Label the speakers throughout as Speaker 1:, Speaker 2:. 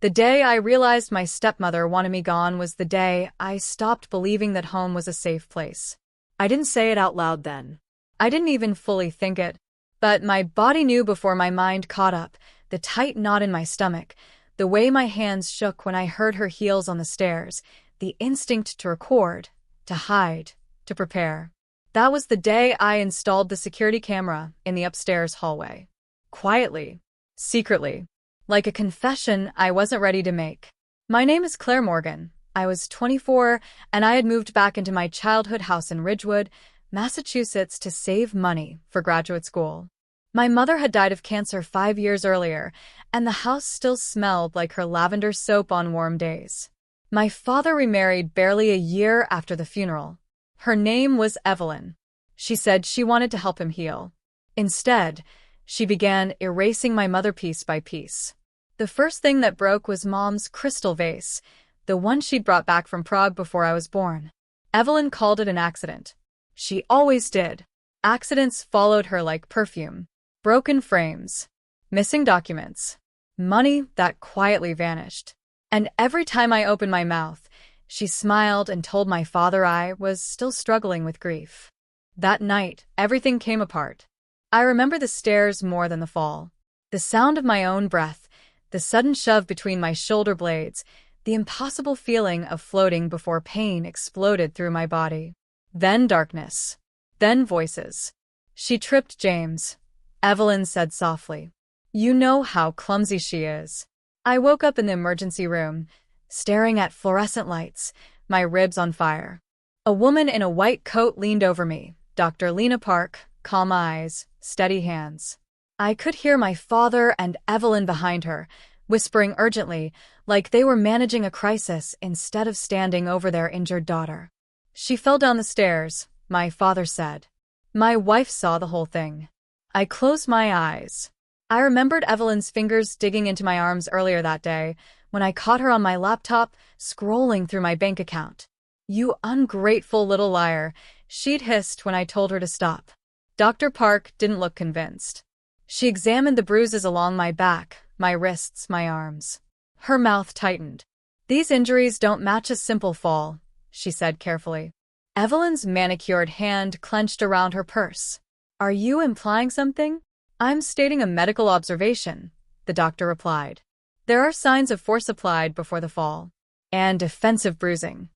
Speaker 1: The day I realized my stepmother wanted me gone was the day I stopped believing that home was a safe place. I didn't say it out loud then. I didn't even fully think it. But my body knew before my mind caught up, the tight knot in my stomach, the way my hands shook when I heard her heels on the stairs, the instinct to record, to hide, to prepare. That was the day I installed the security camera in the upstairs hallway. Quietly, secretly, like a confession I wasn't ready to make. My name is Claire Morgan. I was 24, and I had moved back into my childhood house in Ridgewood, Massachusetts to save money for graduate school. My mother had died of cancer 5 years earlier, and the house still smelled like her lavender soap on warm days. My father remarried barely a year after the funeral. Her name was Evelyn. She said she wanted to help him heal. Instead, she began erasing my mother piece by piece. The first thing that broke was Mom's crystal vase, the one she'd brought back from Prague before I was born. Evelyn called it an accident. She always did. Accidents followed her like perfume. Broken frames, missing documents, money that quietly vanished. And every time I opened my mouth, she smiled and told my father I was still struggling with grief. That night, everything came apart. I remember the stairs more than the fall. The sound of my own breath, the sudden shove between my shoulder blades, the impossible feeling of floating before pain exploded through my body. Then darkness. Then voices. She tripped James. Evelyn said softly. You know how clumsy she is. I woke up in the emergency room, staring at fluorescent lights, my ribs on fire. A woman in a white coat leaned over me, Dr. Lena Park, calm eyes, steady hands. I could hear my father and Evelyn behind her, whispering urgently, like they were managing a crisis instead of standing over their injured daughter. She fell down the stairs, my father said. My wife saw the whole thing. I closed my eyes. I remembered Evelyn's fingers digging into my arms earlier that day, when I caught her on my laptop, scrolling through my bank account. You ungrateful little liar, she'd hissed when I told her to stop. Dr. Park didn't look convinced. She examined the bruises along my back, my wrists, my arms. Her mouth tightened. These injuries don't match a simple fall, she said carefully. Evelyn's manicured hand clenched around her purse. Are you implying something? I'm stating a medical observation, the doctor replied. There are signs of force applied before the fall. And defensive bruising.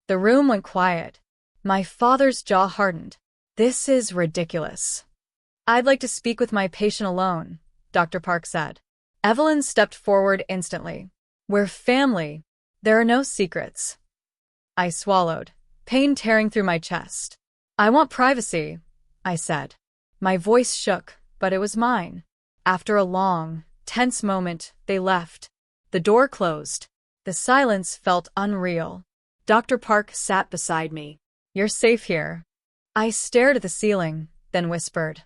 Speaker 1: The room went quiet. My father's jaw hardened. This is ridiculous. I'd like to speak with my patient alone, Dr. Park said. Evelyn stepped forward instantly. We're family. There are no secrets. I swallowed, pain tearing through my chest. I want privacy, I said. My voice shook, but it was mine. After a long, tense moment, they left. The door closed. The silence felt unreal. Dr. Park sat beside me. You're safe here. I stared at the ceiling, then whispered.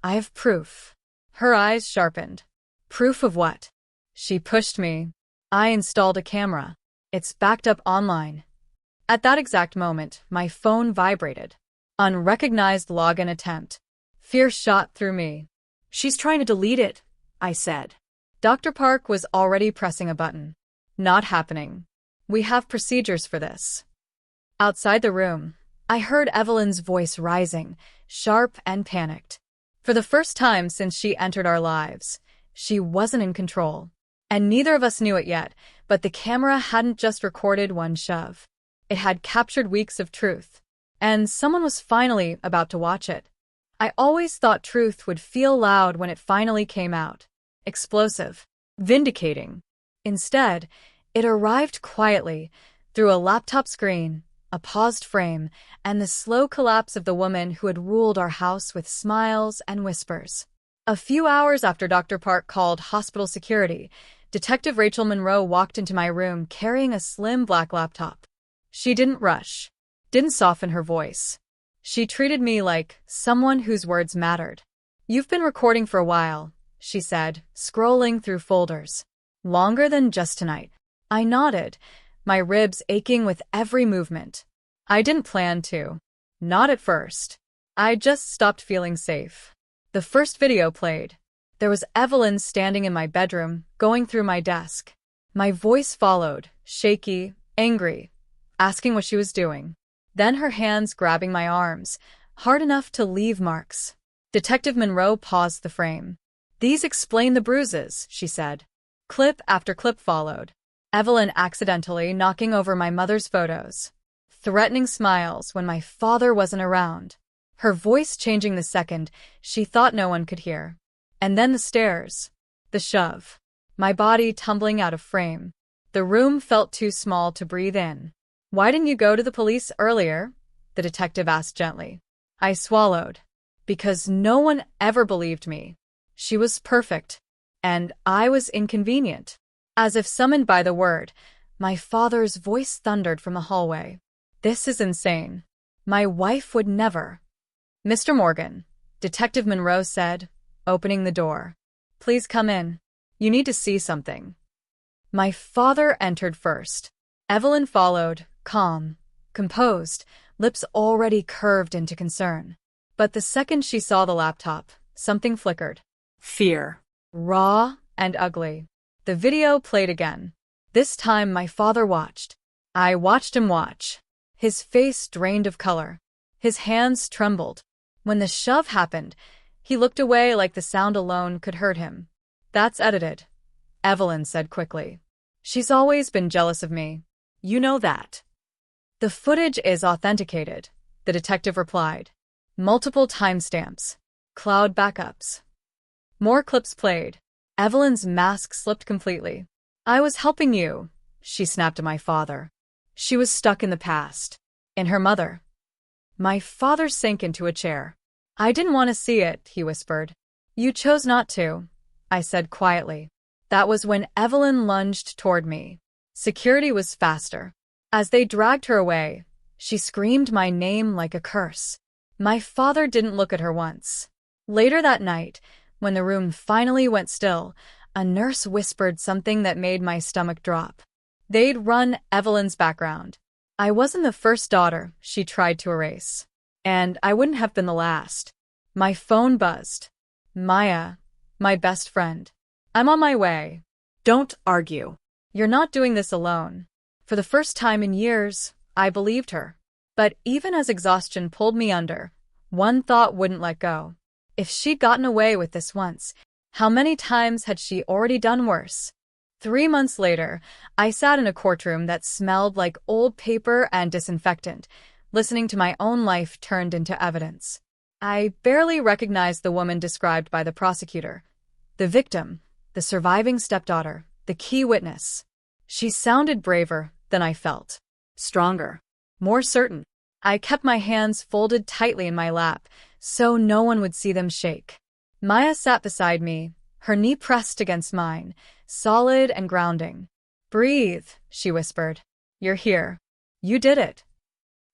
Speaker 1: I have proof. Her eyes sharpened. Proof of what? She pushed me. I installed a camera. It's backed up online. At that exact moment, my phone vibrated. Unrecognized login attempt. Fear shot through me. She's trying to delete it, I said. Dr. Park was already pressing a button. Not happening. We have procedures for this. Outside the room, I heard Evelyn's voice rising, sharp and panicked. For the first time since she entered our lives, she wasn't in control. And neither of us knew it yet, but the camera hadn't just recorded one shove. It had captured weeks of truth. And someone was finally about to watch it. I always thought truth would feel loud when it finally came out. Explosive. Vindicating. Instead, it arrived quietly, through a laptop screen, a paused frame, and the slow collapse of the woman who had ruled our house with smiles and whispers. A few hours after Dr. Park called hospital security, Detective Rachel Monroe walked into my room carrying a slim black laptop. She didn't rush, didn't soften her voice. She treated me like someone whose words mattered. You've been recording for a while, she said, scrolling through folders. Longer than just tonight. I nodded, my ribs aching with every movement. I didn't plan to. Not at first. I just stopped feeling safe. The first video played. There was Evelyn standing in my bedroom, going through my desk. My voice followed, shaky, angry, asking what she was doing. Then her hands grabbing my arms, hard enough to leave marks. Detective Monroe paused the frame. "These explain the bruises," she said. Clip after clip followed. Evelyn accidentally knocking over my mother's photos. Threatening smiles when my father wasn't around. Her voice changing the second she thought no one could hear. And then the stares. The shove. My body tumbling out of frame. The room felt too small to breathe in. "Why didn't you go to the police earlier?" the detective asked gently. I swallowed. Because no one ever believed me. She was perfect. And I was inconvenient. As if summoned by the word, my father's voice thundered from the hallway. "This is insane. My wife would never." "Mr. Morgan," Detective Monroe said, opening the door. "Please come in. You need to see something." My father entered first. Evelyn followed, calm, composed, lips already curved into concern. But the second she saw the laptop, something flickered. Fear. Raw and ugly. The video played again. This time my father watched. I watched him watch. His face drained of color. His hands trembled. When the shove happened, he looked away like the sound alone could hurt him. "That's edited," Evelyn said quickly. "She's always been jealous of me. You know that." "The footage is authenticated," the detective replied. "Multiple timestamps. Cloud backups." More clips played. Evelyn's mask slipped completely. "I was helping you," she snapped at my father. She was stuck in the past. In her mother. My father sank into a chair. "I didn't want to see it," he whispered. "You chose not to," I said quietly. That was when Evelyn lunged toward me. Security was faster. As they dragged her away, she screamed my name like a curse. My father didn't look at her once. Later that night, when the room finally went still, a nurse whispered something that made my stomach drop. They'd run Evelyn's background. I wasn't the first daughter she tried to erase. And I wouldn't have been the last. My phone buzzed. "Maya, my best friend. I'm on my way. Don't argue. You're not doing this alone." For the first time in years, I believed her. But even as exhaustion pulled me under, one thought wouldn't let go. If she'd gotten away with this once, how many times had she already done worse? 3 months later, I sat in a courtroom that smelled like old paper and disinfectant, listening to my own life turned into evidence. I barely recognized the woman described by the prosecutor. The victim, the surviving stepdaughter, the key witness. She sounded braver than I felt. Stronger. More certain. I kept my hands folded tightly in my lap, so no one would see them shake. Maya sat beside me, her knee pressed against mine, solid and grounding. "Breathe," she whispered. "You're here. You did it."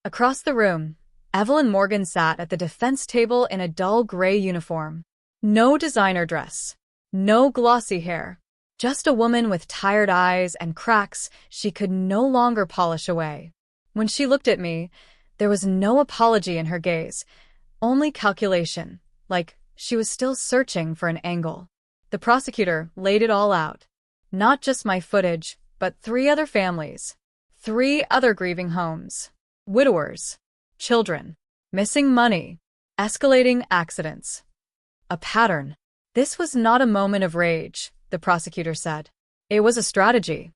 Speaker 1: Across the room, Evelyn Morgan sat at the defense table in a dull gray uniform. No designer dress. No glossy hair. Just a woman with tired eyes and cracks she could no longer polish away. When she looked at me, there was no apology in her gaze, only calculation, like she was still searching for an angle. The prosecutor laid it all out. Not just my footage, but 3 other families. 3 other grieving homes. Widowers. Children. Missing money. Escalating accidents. A pattern. This was not a moment of rage, the prosecutor said. It was a strategy.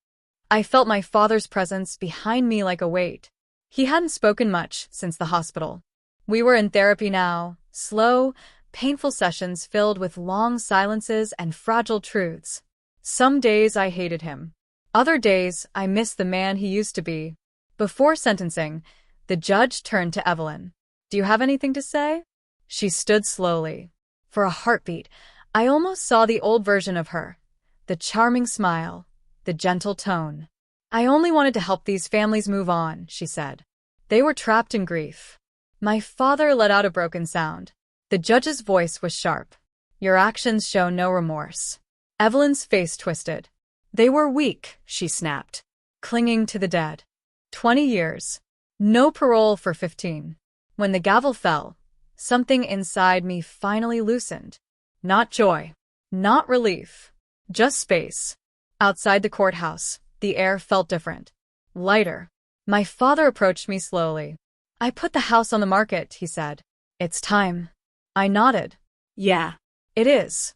Speaker 1: I felt my father's presence behind me like a weight. He hadn't spoken much since the hospital. We were in therapy now, slow, painful sessions filled with long silences and fragile truths. Some days I hated him. Other days I missed the man he used to be. Before sentencing, the judge turned to Evelyn. "Do you have anything to say?" She stood slowly. For a heartbeat, I almost saw the old version of her. The charming smile, the gentle tone. "I only wanted to help these families move on," she said. They were trapped in grief. My father let out a broken sound. The judge's voice was sharp. "Your actions show no remorse." Evelyn's face twisted. "They were weak," she snapped, clinging to the dead. 20 years. No parole for 15. When the gavel fell, something inside me finally loosened. Not joy. Not relief. Just space. Outside the courthouse, The air felt different. Lighter. My father approached me slowly. "I put the house on the market," he said. "It's time." I nodded. "Yeah, it is."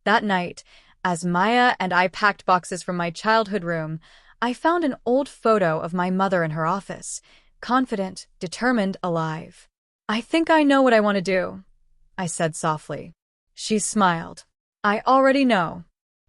Speaker 1: That night, as Maya and I packed boxes from my childhood room, I found an old photo of my mother in her office, confident, determined, alive. "I think I know what I want to do," I said softly. She smiled. "I already know."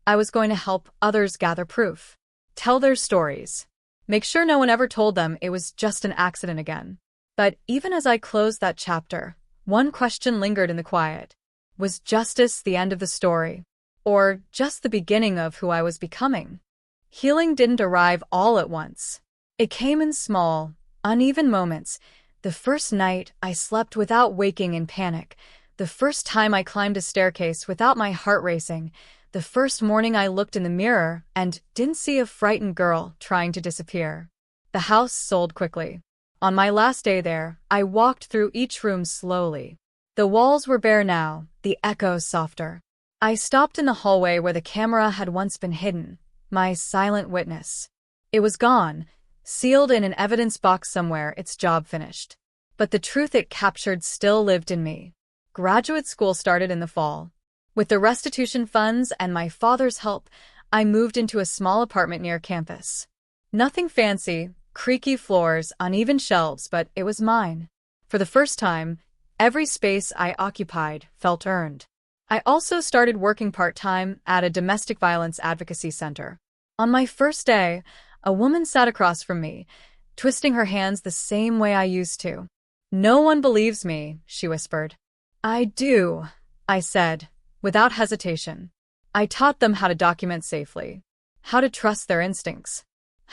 Speaker 1: I was going to help others gather proof, tell their stories, make sure no one ever told them it was just an accident again. But even as I closed that chapter, one question lingered in the quiet. Was justice the end of the story? Or just the beginning of who I was becoming? Healing didn't arrive all at once. It came in small, uneven moments. The first night I slept without waking in panic. The first time I climbed a staircase without my heart racing. The first morning I looked in the mirror and didn't see a frightened girl trying to disappear. The house sold quickly. On my last day there, I walked through each room slowly. The walls were bare now, the echoes softer. I stopped in the hallway where the camera had once been hidden, my silent witness. It was gone, sealed in an evidence box somewhere, its job finished. But the truth it captured still lived in me. Graduate school started in the fall. With the restitution funds and my father's help, I moved into a small apartment near campus. Nothing fancy, creaky floors, uneven shelves, but it was mine. For the first time, every space I occupied felt earned. I also started working part-time at a domestic violence advocacy center. On my first day, a woman sat across from me, twisting her hands the same way I used to. "No one believes me," she whispered. "I do," I said, without hesitation. I taught them how to document safely, how to trust their instincts,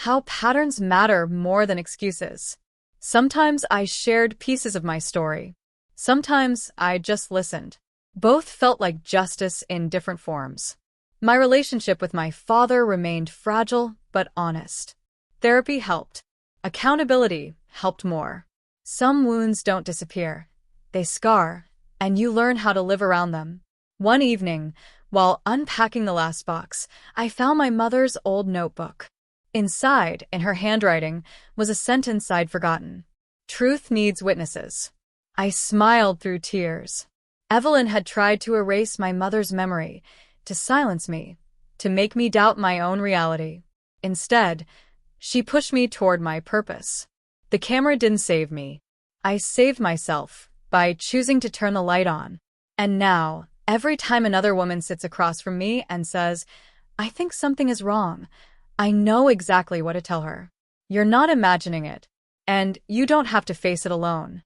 Speaker 1: how patterns matter more than excuses. Sometimes I shared pieces of my story. Sometimes I just listened. Both felt like justice in different forms. My relationship with my father remained fragile but honest. Therapy helped. Accountability helped more. Some wounds don't disappear. They scar, and you learn how to live around them. One evening, while unpacking the last box, I found my mother's old notebook. Inside, in her handwriting, was a sentence I'd forgotten. "Truth needs witnesses." I smiled through tears. Evelyn had tried to erase my mother's memory, to silence me, to make me doubt my own reality. Instead, she pushed me toward my purpose. The camera didn't save me. I saved myself by choosing to turn the light on. And now, every time another woman sits across from me and says, "I think something is wrong," I know exactly what to tell her. You're not imagining it, and you don't have to face it alone.